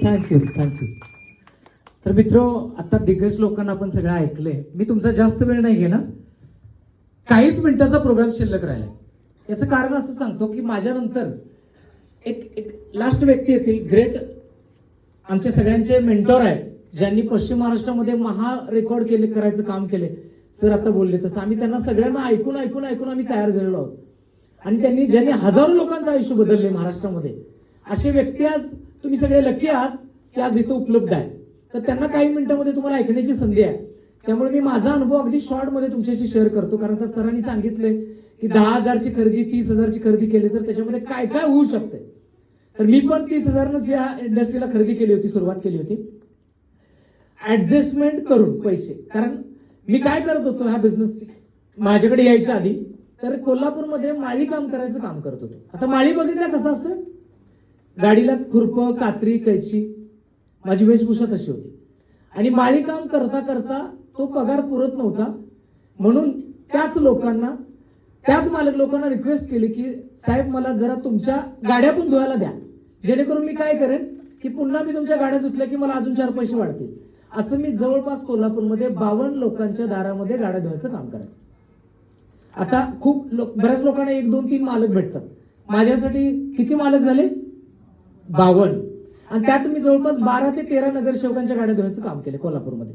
Thank you. तर मित्रो, आता दिग्गज लोकांना आपण सगळं ऐकलंय. मी तुमचा जास्त वेळ नाही घेणार. काहीच मिनिटाचा प्रोग्राम शिल्लक राहिलाय. याचं कारण असं सांगतो की माझ्यानंतर एक लास्ट व्यक्ती येतील, ग्रेट आमच्या सगळ्यांचे मेंटॉर आहेत, ज्यांनी पश्चिम महाराष्ट्रामध्ये महा रेकॉर्ड करायचं काम केले. सर आता बोलले तसं आम्ही त्यांना सगळ्यांना ऐकून आम्ही तयार झालेलो आहोत. आणि ज्यांनी हजारो लोकांचं आयुष्य बदलले महाराष्ट्रामध्ये, असे व्यक्ती आज तुम्ही सगळे लकी आहात की आज इथं उपलब्ध आहे. तर त्यांना काही मिनिटांमध्ये तुम्हाला ऐकण्याची संधी आहे. त्यामुळे मी माझा अनुभव अगदी शॉर्टमध्ये तुमच्याशी शेअर करतो. कारण आता सरांनी सांगितलंय की 10,000ची खरेदी 30,000ची खरेदी केली तर त्याच्यामध्ये काय काय होऊ शकते. तर मी पण 30,000नच या इंडस्ट्रीला खरेदी केली होती, सुरुवात केली होती ऍडजस्टमेंट करून पैसे. कारण मी काय करत होतो हा बिझनेस माझ्याकडे यायच्या आधी, तर कोल्हापूरमध्ये माळी काम करायचं काम करत होतो. आता माळी बघितल्या कसं असतं, गाडीला खुरपं, कात्री, कैची, माझी वेशभूषा तशी होती. आणि माळी काम करता करता तो पगार पुरत नव्हता. म्हणून त्याच मालक लोकांना रिक्वेस्ट केली की साहेब मला जरा तुमच्या गाड्या पण धुवायला द्या, जेणेकरून मी काय करेन की पुन्हा मी तुमच्या गाड्या धुतल्या की मला अजून 4 पैसे वाढतील. असं मी जवळपास कोल्हापूरमध्ये 52 लोकांच्या दारामध्ये गाड्या धुवायचं काम करायचं. आता बऱ्याच लोकांना 1, 2, 3 मालक भेटतात. माझ्यासाठी किती मालक झाले? 52. आणि त्यात मी जवळपास 12 ते 13 नगरसेवकांच्या गाड्या धुवायचं काम केलं कोल्हापूरमध्ये.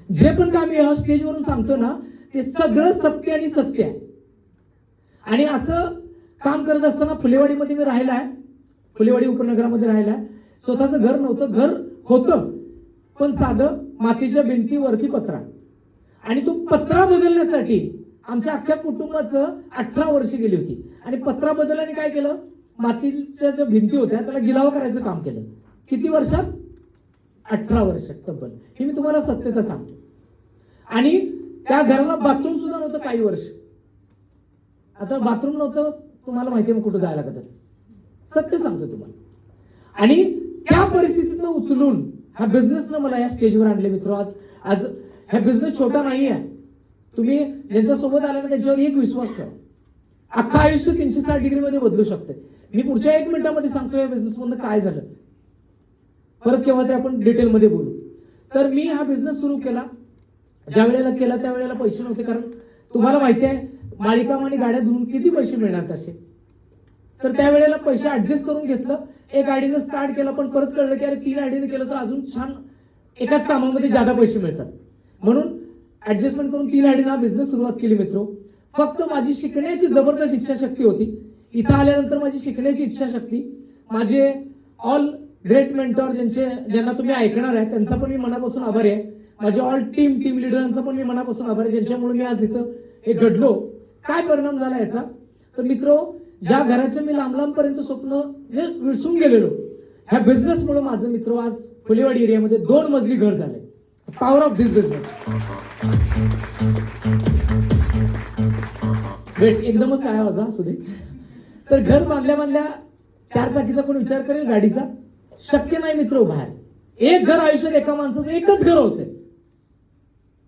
जे पण काम मी स्टेजवरून सांगतो ना, ते सगळं सत्य आणि सत्य आहे. आणि असं काम करत असताना फुलेवाडीमध्ये मी राहिलाय, फुलेवाडी उपनगरामध्ये राहिलाय. स्वतःचं घर नव्हतं, घर होतं पण साधं मातीच्या भिंतीवरती पत्रा. आणि तो पत्रा बदलण्यासाठी आमच्या अख्ख्या कुटुंबाचं 18 वर्ष गेली होती. आणि पत्रा बदलल्याने काय केलं, मातीच्या ज्या भिंती होत्या त्याला गिलावा करायचं काम केलं. किती वर्षात? 18 वर्षात तब्बल. हे मी तुम्हाला सत्यता सांगतो. आणि त्या घराला बाथरूम सुद्धा नव्हतं काही वर्ष. आता बाथरूम नव्हतं, तुम्हाला माहिती आहे मग कुठं जायला लागत असं. सत्य सांगतो तुम्हाला. आणि त्या परिस्थितीतनं उचलून हा बिझनेसनं मला या स्टेजवर आणले. मित्र, आज हा बिझनेस छोटा नाही आहे. तुम्ही ज्यांच्यासोबत आला ना त्यांच्यावर एक विश्वास ठेवा. अख्खा आयुष्य 360 डिग्रीमध्ये बदलू शकते. मी पुढच्या 1 मिनिटामध्ये सांगतो या बिझनेसमधनं काय झालं. परत केव्हा तरी आपण डिटेलमध्ये बोलू. तर मी हा बिझनेस सुरू केला. ज्या वेळेला केला त्यावेळेला पैसे नव्हते. कारण तुम्हाला माहिती आहे माळीकाम आणि गाड्या धुवून किती पैसे मिळणार तसे. तर त्यावेळेला पैसे ऍडजस्ट करून घेतलं. 1 गाडीनं स्टार्ट केला, पण परत कळलं की अरे 3 गाडीनं केलं तर अजून छान एकाच कामामध्ये जादा पैसे मिळतात. म्हणून ऍडजस्टमेंट करून 3 गाडीनं हा बिझनेस सुरुवात केली. मित्रो, फक्त माझी शिकण्याची जबरदस्त इच्छाशक्ती होती. इथं आल्यानंतर माझी शिकण्याची इच्छाशक्ती, माझे ऑल ग्रेट मेंटॉर ज्यांना तुम्ही ऐकणार आहे त्यांचा पण मी मनापासून आभारी आहे. माझे ऑल टीम लिडरांचा पण मी मनापासून आभारी आहे, ज्यांच्यामुळे मी आज इथं हे घडलो. काय परिणाम झाला याचा, तर मित्रो, ज्या घराचे मी लांब पर्यंत स्वप्न विसरून गेलेलो, ह्या बिझनेसमुळे माझं मित्र आज फुलेवाडी एरियामध्ये 2 मजली घर झाले. Power of this business. Wait, एकदमच काय आवाज असू दे. तर घर बांधल्या 4 चाकीचा कोण विचार करेल गाडीचा? शक्य नाही मित्र. बाहेर एक घर आयुष्यात एका माणसाचं एकच घर होते.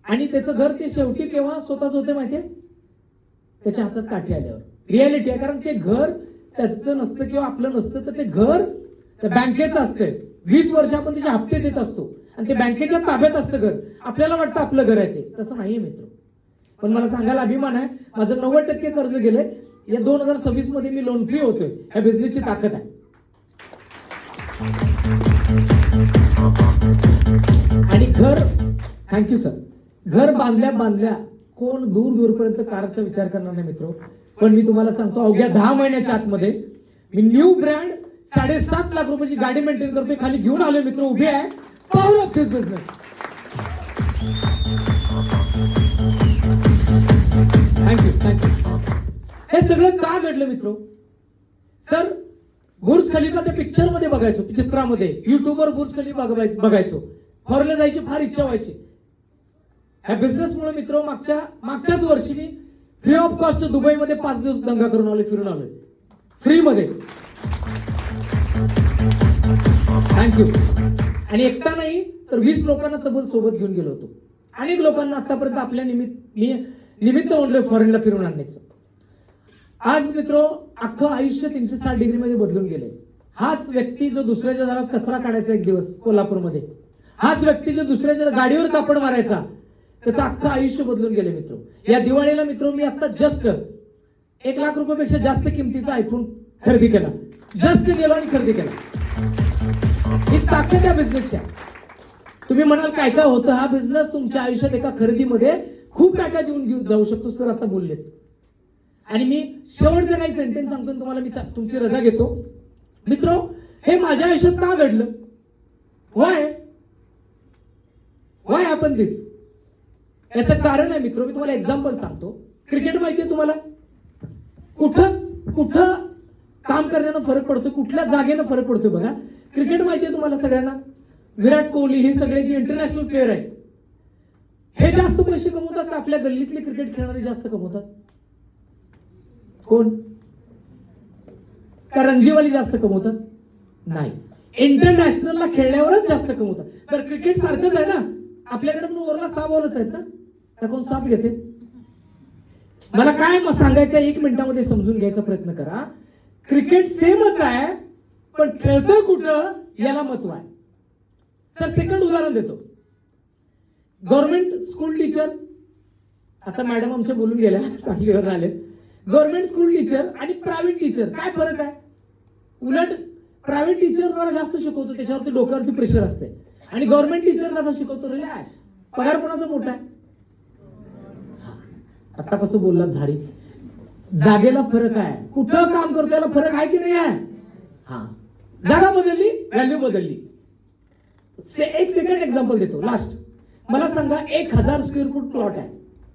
आणि त्याचं घर ते शेवटी केव्हा स्वतःच होते माहितीये? त्याच्या हातात काठी आल्यावर. रियालिटी आहे. कारण ते घर त्याचं नसतं किंवा आपलं नसतं, तर ते घर त्या बँकेचं असतं. 20 वर्ष आपण त्याचे हप्ते देत असतो आणि ते बँकेच्या ताब्यात असतं घर. आपल्याला वाटतं आपलं घर आहे ते, तसं नाहीये मित्र. पण मला सांगायला अभिमान आहे, माझं 90% कर्ज गेलंय. या 2026 मध्ये मी लोन फ्री होतोय. ह्या बिझनेसची ताकद आहे. आणि घर, थँक्यू सर, घर बांधल्या कोण दूरपर्यंत कारचा विचार करणार नाही मित्र. पण मी तुम्हाला सांगतो, अवघ्या 10 महिन्याच्या आतमध्ये मी न्यू ब्रँड 7.5 लाख रुपयाची गाडी मेंटेन करतोय. खाली घेऊन आलोय मित्र, उभे आहे. Power of this business. Thank you. हे सगळं का घडलं मित्र? सर, बुर्ज खलिफा त्या पिक्चर मध्ये बघायचो, चित्रामध्ये, युट्यूबवर बुर्ज खलिफा बघायचो. फॉरेनला जायची फार इच्छा व्हायची. ह्या बिझनेसमुळे मित्र मागच्याच वर्षी मी फ्री ऑफ कॉस्ट दुबईमध्ये 5 दिवस दंगा करून आलोय, फिरून आलोय फ्री मध्ये. थँक्यू. आणि एकटा नाही तर 20 लोकांना तब्बल सोबत घेऊन गेलो होतो. अनेक लोकांना आतापर्यंत आपल्या निमित्त म्हणलोय फॉरेनला फिरून आणण्याचं. आज मित्र अख्खं आयुष्य 360 डिग्रीमध्ये बदलून गेले. हाच व्यक्ती जो दुसऱ्याच्या दारात कचरा काढायचा एक दिवस कोल्हापूरमध्ये, हाच व्यक्ती जो दुसऱ्याच्या गाडीवर कापड मारायचा, त्याचं अख्खं आयुष्य बदलून गेले मित्र. या दिवाळीला मित्र मी आता जस्ट 1 लाख रुपयापेक्षा जास्त किमतीचा आयफोन खरेदी केला. जस्ट गेलो आणि खरेदी केला. ही ताकद या बिझनेसची आहे. तुम्ही म्हणाल काय काय होतं, हा बिझनेस तुमच्या आयुष्यात एका खरेदीमध्ये खूप काय काय देऊन जाऊ शकतो. सर आता बोललेत. आणि मी शेवटचं काही सेंटेन्स सांगतो आणि तुम्हाला मी तुमची रजा घेतो. मित्र, हे माझ्या आयुष्यात का घडलं? व्हाय हॅपन दिस? याचं कारण आहे मित्र, मी तुम्हाला एक्झाम्पल सांगतो. क्रिकेट माहितीये तुम्हाला? कुठं कुठं काम करण्यानं फरक पडतो, कुठल्या जागेनं फरक पडतो बघा. क्रिकेट माहितीये तुम्हाला सगळ्यांना? विराट कोहली हे सगळे जे इंटरनॅशनल प्लेअर आहेत, हे जास्त पैसे कमवतात का आपल्या गल्लीतले क्रिकेट खेळणारे जास्त कमवतात? कोण? का रणजीवाली जास्त कमवतात? नाही, इंटरनॅशनलला खेळल्यावरच जास्त कमवतात. तर क्रिकेट सारखंच आहे ना, आपल्याकडे पण ओव्हरला 6 बॉलच आहेत ना, त्या कोण 7 घेते? मला काय सांगायचं 1 मिनिटामध्ये समजून घ्यायचा प्रयत्न करा. क्रिकेट सेमच आहे, पण खेळतोय कुठं याला महत्व आहे. सर सेकंड उदाहरण देतो. गव्हर्नमेंट स्कूल टीचर, आता मॅडम आमच्या बोलून गेल्या, सांगलीवर आले. गव्हर्नमेंट स्कूल टीचर आणि प्रायव्हेट टीचर काय फरक आहे? उलट प्रायव्हेट टीचर जरा जास्त शिकवतो, त्याच्यावरती डोक्यावरती प्रेशर असते. आणि गव्हर्नमेंट टीचर कसा शिकवतो? रिलॅक्स. पगार कोणाचा मोठा आहे? आता कसं बोललात भारी. जागेला फरक आहे, कुठं काम करतो याला फरक आहे की नाही आहे? हा, जागा बदलली, व्हॅल्यू बदलली. एक सेकंड एक्झाम्पल देतो लास्ट. मला सांगा 1000 स्क्वेअर फूट प्लॉट आहे.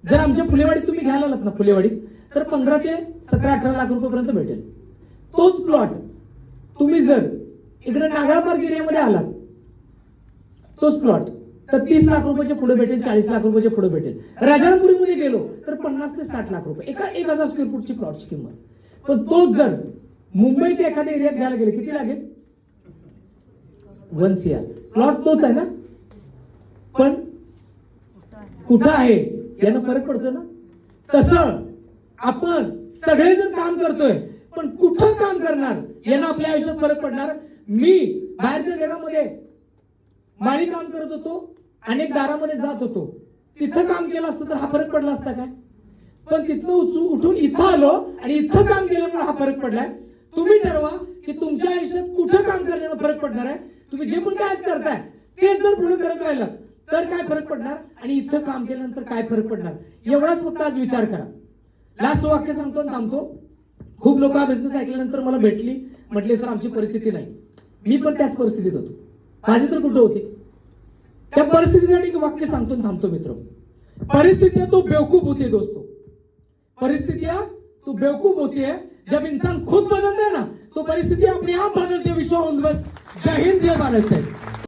जर आमच्या फुलेवाडीत तुम्ही घ्यायला आलात ना, फुलेवाडीत, तर 15 ते 17-18 लाख रुपयापर्यंत भेटेल. तोच प्लॉट तुम्ही जर इकडे नागाळ पार्क एरियामध्ये आलात, तोच प्लॉट तर 30 लाख रुपयाच्या पुढे भेटेल, 40 लाख रुपयाच्या पुढे भेटेल. राजारामपुरीमध्ये गेलो तर 50 ते 60 लाख रुपये एका 1000 स्क्वेअर फूटची प्लॉटची किंमत. पण तोच जर मुंबईच्या एखाद्या एरियात घ्यायला गेले, किती लागेल? 1 CR. प्लॉट तोच आहे ना, पण कुठं आहे यानं फरक पडतो ना. तसं आपण सगळेजण काम करतोय, पण कुठं काम करणार यानं आपल्या आयुष्यात फरक पडणार. मी बाहेरच्या जगामध्ये माळी काम करत होतो, अनेक दारामध्ये जात होतो, तिथं काम केलं असतं तर हा फरक पडला असता काय? पण तिथनं उठून इथं आलो आणि इथं काम केल्यामुळे हा फरक पडलाय. तुम्ही ठरवा की तुमच्या आयुष्यात कुठं काम करण्यानं फरक पडणार आहे. तुम्ही जे पण काय करताय तेच जर पुढे करत राहिलं तर काय फरक पडणार, आणि इथं काम केल्यानंतर काय फरक पडणार, एवढाच फक्त आज विचार करा. लास्ट वाक्य सांगतो आणि थांबतो. खूप लोक हा बिझनेस ऐकल्यानंतर मला भेटली, म्हटले सर आमची परिस्थिती नाही. मी पण त्याच परिस्थितीत होतो. माझी तर कुठं होती? त्या परिस्थितीसाठी एक वाक्य सांगतो आणि थांबतो मित्र. परिस्थितियां तो बेवकूफ होती है दोस्तों, परिस्थितियां तो बेवकूफ होती है. जब इंसान खुद बदलता है ना, तो परिस्थिति अपने आप बदलती है. विश्वास. जय हिंद, जय महाराष्ट्र.